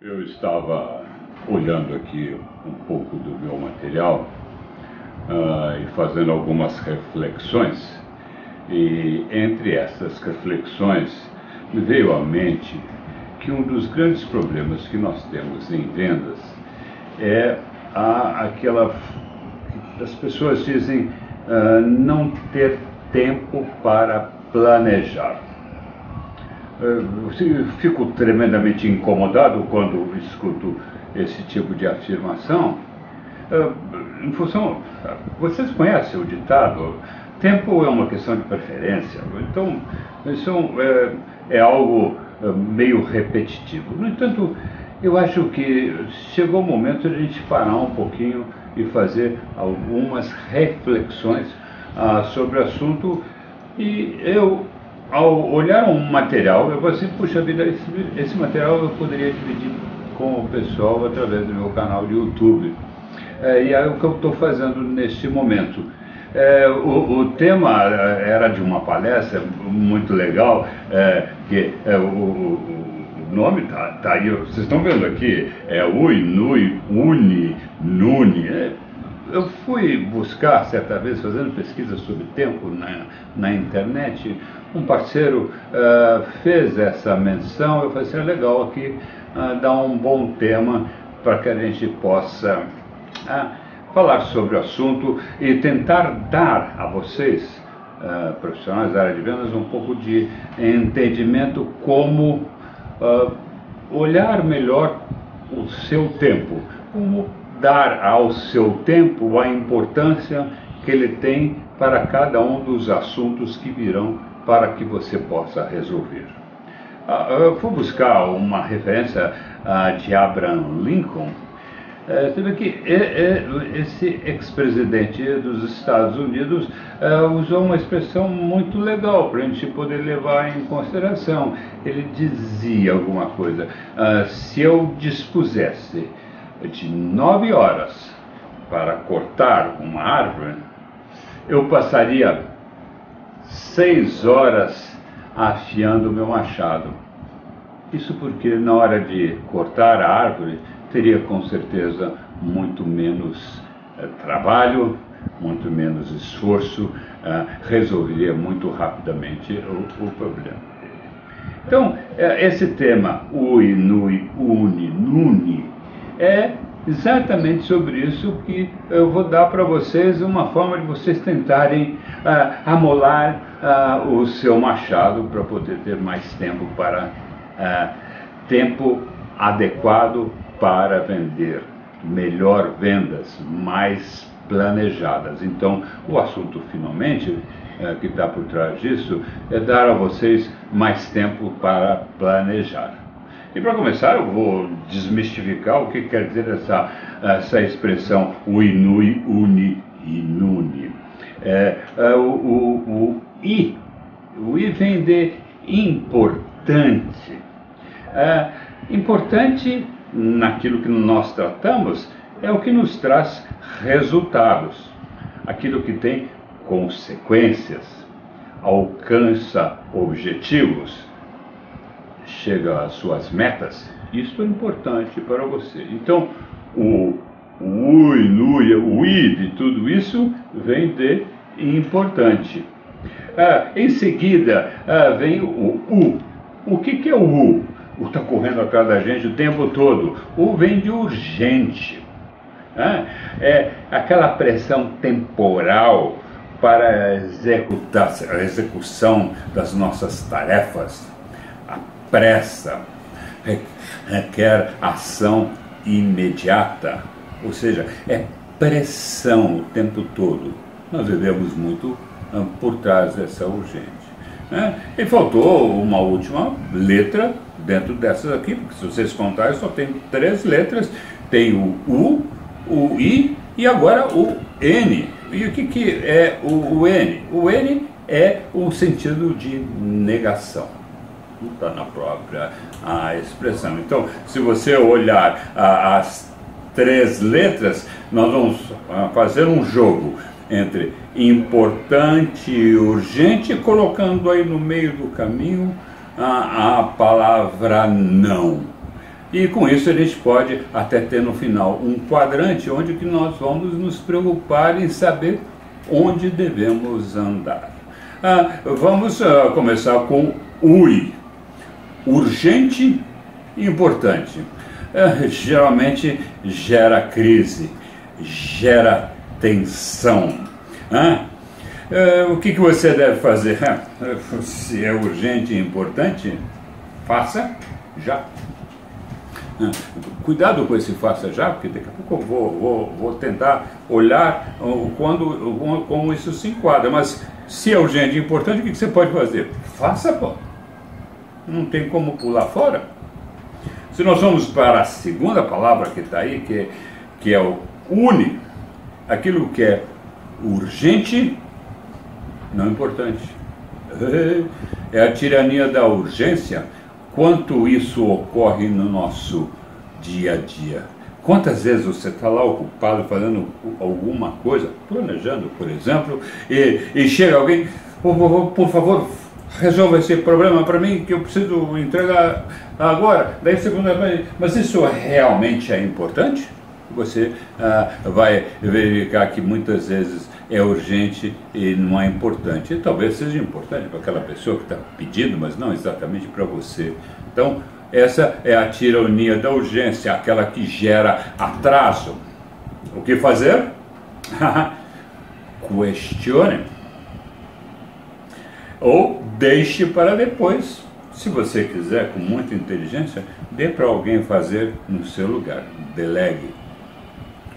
Eu estava olhando aqui um pouco do meu material e fazendo algumas reflexões, e entre essas reflexões me veio à mente que um dos grandes problemas que nós temos em vendas é aquela que as pessoas dizem não ter tempo para planejar. Eu fico tremendamente incomodado quando escuto esse tipo de afirmação, em função, vocês conhecem o ditado, tempo é uma questão de preferência, então isso é algo meio repetitivo. No entanto, eu acho que chegou o momento de a gente parar um pouquinho e fazer algumas reflexões sobre o assunto. E eu, ao olhar um material, eu falei assim, puxa vida, esse material eu poderia dividir com o pessoal através do meu canal de YouTube. E é o que eu estou fazendo neste momento. O tema era de uma palestra muito legal, o nome tá aí, vocês estão vendo aqui, Ui, Nui, Uni, Nuni. Eu fui buscar, certa vez, fazendo pesquisa sobre tempo na internet, um parceiro fez essa menção. Eu falei assim, é legal aqui, dá um bom tema para que a gente possa falar sobre o assunto e tentar dar a vocês, profissionais da área de vendas, um pouco de entendimento como olhar melhor o seu tempo, como dar ao seu tempo a importância que ele tem para cada um dos assuntos que virão para que você possa resolver. Eu fui buscar uma referência de Abraham Lincoln. Você vê que esse ex-presidente dos Estados Unidos usou uma expressão muito legal para a gente poder levar em consideração. Ele dizia alguma coisa, se eu dispusesse de 9 horas para cortar uma árvore, eu passaria 6 horas afiando o meu machado. Isso porque na hora de cortar a árvore teria com certeza muito menos trabalho, muito menos esforço, resolveria muito rapidamente o problema. Então, esse tema Ui, Nui, Uni, Nuni é exatamente sobre isso que eu vou dar para vocês, uma forma de vocês tentarem amolar o seu machado para poder ter mais tempo tempo adequado para vender melhor, vendas mais planejadas. Então, o assunto finalmente que está por trás disso é dar a vocês mais tempo para planejar. E para começar, eu vou desmistificar o que quer dizer essa expressão Ui, Nui, Uni e Nuni. O I vem de importante. Importante naquilo que nós tratamos é o que nos traz resultados, aquilo que tem consequências, alcança objetivos, chega às suas metas. Isso é importante para você. Então, o Ui, Nui, o I de tudo isso vem de importante. Em seguida, vem o U. O que é o U? O está correndo atrás da gente o tempo todo. O vem de urgente. É aquela pressão temporal para a execução das nossas tarefas. A pressa requer ação imediata, ou seja, é pressão o tempo todo. Nós vivemos muito por trás dessa urgência. E faltou uma última letra dentro dessas aqui, porque se vocês contarem só tem 3 letras, tem o U, o I e agora o N. E o que é o N? O N é o sentido de negação. Está na própria expressão. Então, se você olhar as 3 letras, nós vamos fazer um jogo entre importante e urgente, colocando aí no meio do caminho a palavra não. E com isso a gente pode até ter no final um quadrante onde que nós vamos nos preocupar em saber onde devemos andar. Vamos começar com UI, urgente e importante. Geralmente gera crise, gera tensão. O que você deve fazer? Se é urgente e importante, faça já. Cuidado com esse faça já, porque daqui a pouco eu vou tentar olhar como isso se enquadra. Mas se é urgente e importante, o que você pode fazer? Faça, pô. Não tem como pular fora. Se nós vamos para a segunda palavra que está aí, que é o une, aquilo que é urgente, não importante. É a tirania da urgência. Quanto isso ocorre no nosso dia a dia? Quantas vezes você está lá ocupado fazendo alguma coisa, planejando, por exemplo, e chega alguém, por favor, resolva esse problema para mim que eu preciso entregar agora. Daí você pergunta, mas isso realmente é importante? Você vai verificar que muitas vezes é urgente e não é importante. E talvez seja importante para aquela pessoa que está pedindo, mas não exatamente para você. Então, essa é a tirania da urgência, aquela que gera atraso. O que fazer? Questione. Ou deixe para depois. Se você quiser, com muita inteligência, dê para alguém fazer no seu lugar. Delegue.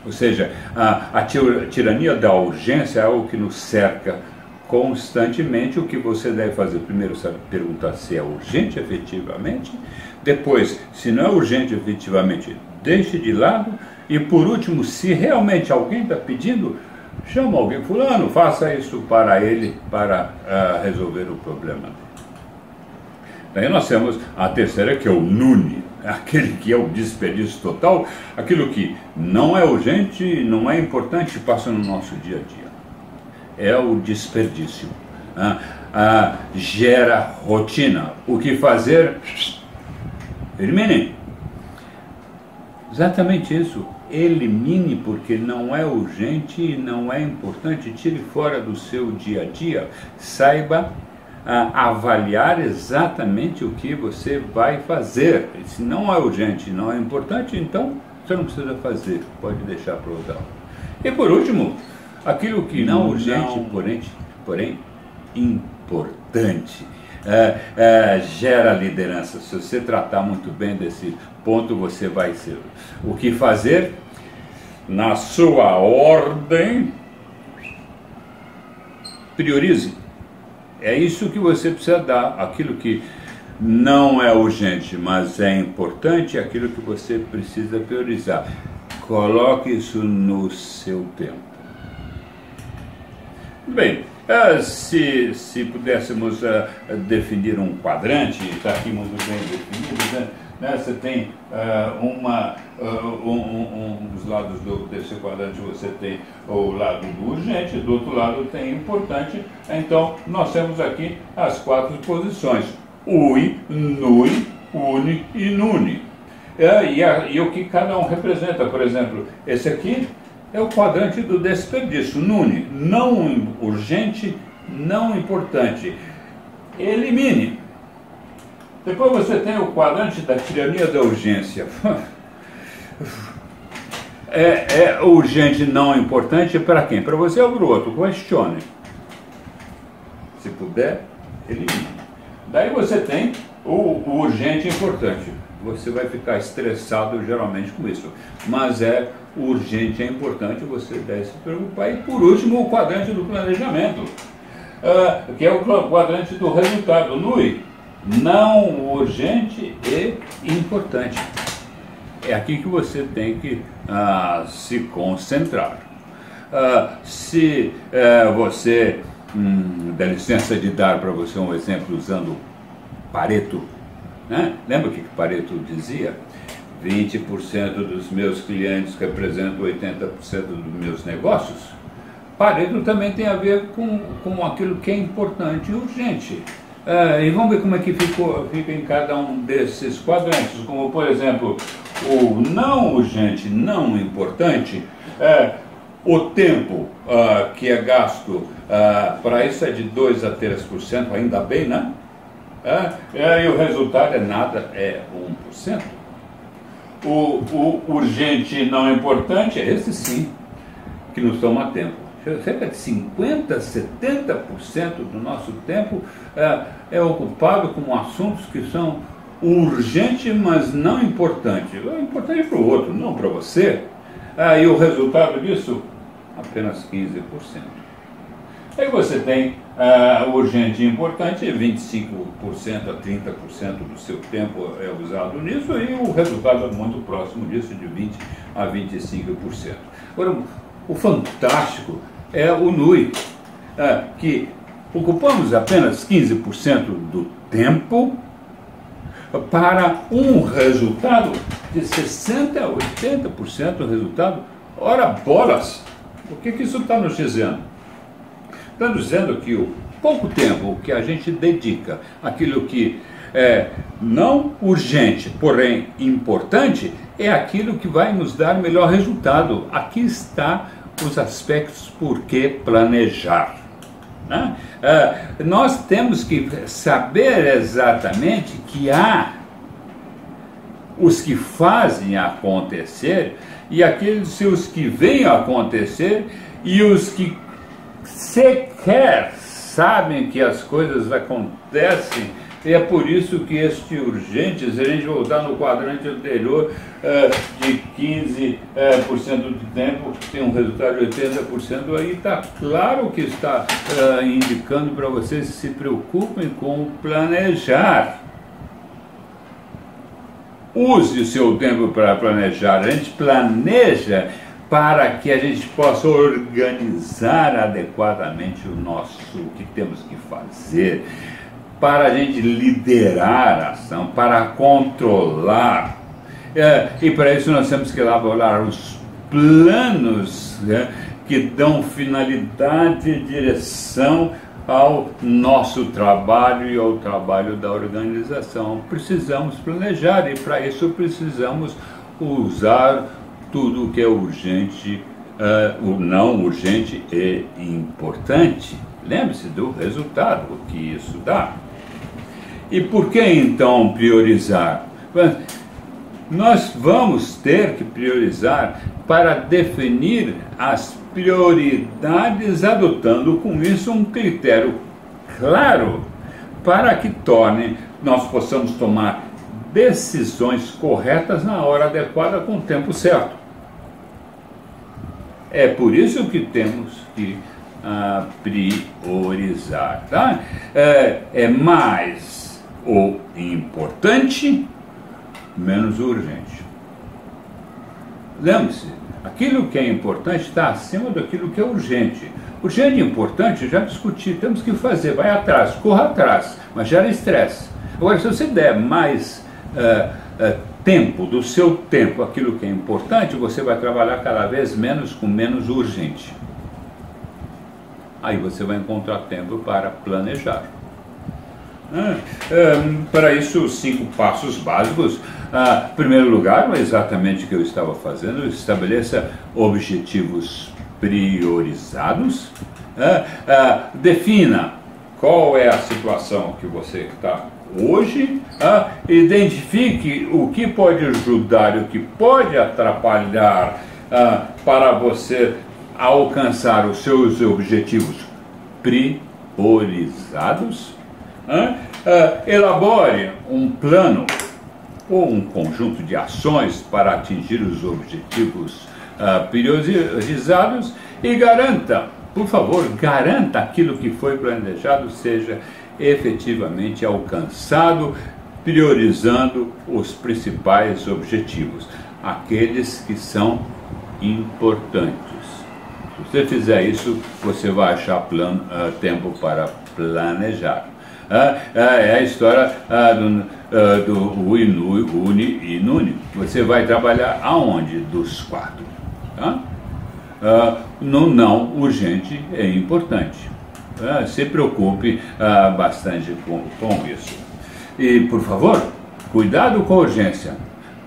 Ou seja, a tirania da urgência é algo que nos cerca constantemente. O que você deve fazer? Primeiro, sabe, perguntar se é urgente efetivamente. Depois, se não é urgente efetivamente, deixe de lado. E por último, se realmente alguém está pedindo, chama alguém, fulano, faça isso para ele, para resolver o problema dele. Daí nós temos a terceira, que é o nune, aquele que é o desperdício total, aquilo que não é urgente, não é importante, passa no nosso dia a dia. É o desperdício. Gera rotina. O que fazer? Elimine. Exatamente isso. Elimine, porque não é urgente, não é importante, tire fora do seu dia a dia. Saiba avaliar exatamente o que você vai fazer. Se não é urgente, não é importante, então você não precisa fazer, pode deixar para outra hora. E por último, aquilo que não é urgente, porém importante, gera liderança. Se você tratar muito bem desse ponto, você vai ser. O que fazer? Na sua ordem, priorize. É isso que você precisa dar, aquilo que não é urgente, mas é importante, aquilo que você precisa priorizar. Coloque isso no seu tempo. Bem, se pudéssemos definir um quadrante, está aqui muito bem definido, né? Você tem dos lados desse quadrante, você tem o lado do urgente, do outro lado tem importante. Então nós temos aqui as 4 posições: UI, NUI, UNI e NUNI. E o que cada um representa. Por exemplo, esse aqui é o quadrante do desperdício, NUNI, não urgente, não importante. Elimine. Depois você tem o quadrante da tirania da urgência. É urgente, não importante para quem? Para você ou para o outro? Questione. Se puder, elimine. Daí você tem o urgente e importante. Você vai ficar estressado geralmente com isso. Mas o urgente é importante, você deve se preocupar. E por último, o quadrante do planejamento, que é o quadrante do resultado, NUI. Não urgente e importante. É aqui que você tem que se concentrar. Se você dá licença de dar para você um exemplo usando Pareto, né? Lembra o que Pareto dizia? 20% dos meus clientes representam 80% dos meus negócios. Pareto também tem a ver com aquilo que é importante e urgente. E vamos ver como é que fica em cada um desses quadrantes, como por exemplo, o não urgente, não importante, o tempo que é gasto para isso é de 2 a 3%, ainda bem, né? E o resultado é nada, é 1%. O urgente não importante é esse sim, que nos toma tempo. Cerca de 50%, 70% do nosso tempo é ocupado com assuntos que são urgentes, mas não importantes. É importante para o outro, não para você. E o resultado disso, apenas 15%. Aí você tem urgente e importante, 25% a 30% do seu tempo é usado nisso, e o resultado é muito próximo disso, de 20% a 25%. Agora, o fantástico é o NUI, que ocupamos apenas 15% do tempo para um resultado de 60% a 80% resultado. Ora, bolas! O que isso está nos dizendo? Está nos dizendo que o pouco tempo que a gente dedica àquilo que é não urgente, porém importante, é aquilo que vai nos dar melhor resultado. Aqui está os aspectos por que planejar. Né? Nós temos que saber exatamente que há os que fazem acontecer e aqueles os que vêm acontecer e os que sequer sabem que as coisas acontecem. E é por isso que este urgente, se a gente voltar no quadrante anterior, de 15% do tempo tem um resultado de 80%, aí está claro que está indicando para vocês que se preocupem com planejar. Use o seu tempo para planejar. A gente planeja para que a gente possa organizar adequadamente o que temos que fazer, para a gente liderar a ação, para controlar. E para isso nós temos que elaborar os planos que dão finalidade e direção ao nosso trabalho e ao trabalho da organização. Precisamos planejar e para isso precisamos usar tudo o que é urgente, o não urgente e importante. Lembre-se do resultado que isso dá. E por que então priorizar? Nós vamos ter que priorizar para definir as prioridades, adotando com isso um critério claro para que nós possamos tomar decisões corretas na hora adequada com o tempo certo. É por isso que temos que priorizar, tá? É mais o importante, menos o urgente. Lembre-se, aquilo que é importante está acima daquilo que é urgente. Urgente e importante, já discuti, temos que fazer, vai atrás, corra atrás, mas gera estresse. Agora, se você der mais tempo, do seu tempo, aquilo que é importante, você vai trabalhar cada vez menos com menos urgente. Aí você vai encontrar tempo para planejar. Para isso, os 5 passos básicos. Em primeiro lugar, exatamente o que eu estava fazendo, estabeleça objetivos priorizados. Defina qual é a situação que você está hoje. Identifique o que pode ajudar e o que pode atrapalhar para você alcançar os seus objetivos priorizados. Elabore um plano ou um conjunto de ações para atingir os objetivos priorizados e garanta, por favor, garanta aquilo que foi planejado seja efetivamente alcançado, priorizando os principais objetivos, aqueles que são importantes. Se você fizer isso, você vai achar tempo para planejar. É a história do Uni e Nuni. Você vai trabalhar aonde dos 4? No não urgente é importante. Se preocupe bastante com isso. E, por favor, cuidado com a urgência.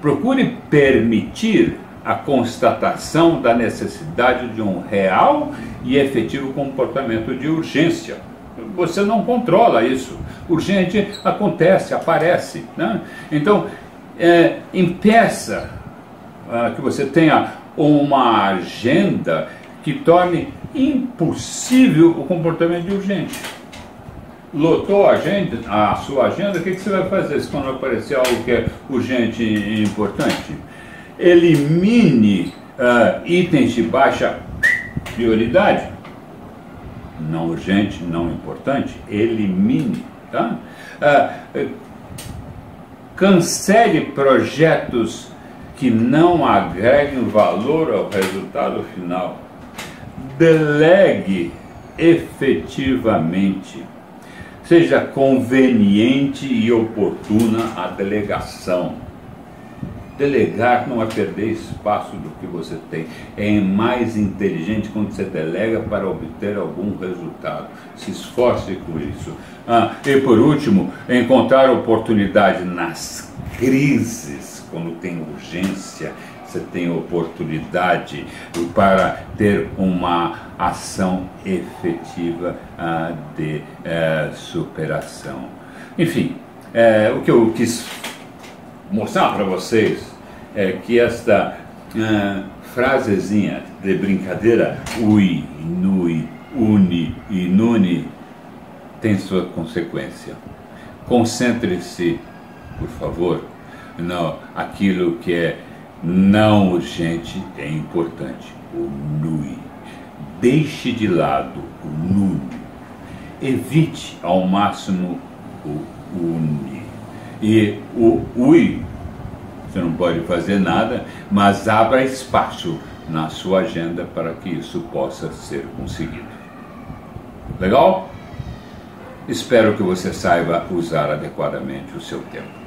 Procure permitir a constatação da necessidade de um real e efetivo comportamento de urgência. Você não controla isso. Urgente acontece, aparece, né? Então, impeça que você tenha uma agenda que torne impossível o comportamento de urgente. Lotou a sua agenda, o que você vai fazer se quando aparecer algo que é urgente e importante? Elimine itens de baixa prioridade, não urgente, não importante, elimine, tá? Cancele projetos que não agreguem valor ao resultado final. Delegue efetivamente. Seja conveniente e oportuna a delegação. Delegar não é perder espaço do que você tem. É mais inteligente quando você delega para obter algum resultado. Se esforce com isso. E por último, encontrar oportunidade nas crises. Quando tem urgência, você tem oportunidade para ter uma ação efetiva de superação. Enfim, o que eu quis mostrar para vocês é que esta frasezinha de brincadeira, ui, nui, uni e nuni, tem sua consequência. Concentre-se, por favor, aquilo que é não urgente é importante, o nui. Deixe de lado o nuni. Evite ao máximo o uni. E o ui, você não pode fazer nada, mas abra espaço na sua agenda para que isso possa ser conseguido. Legal? Espero que você saiba usar adequadamente o seu tempo.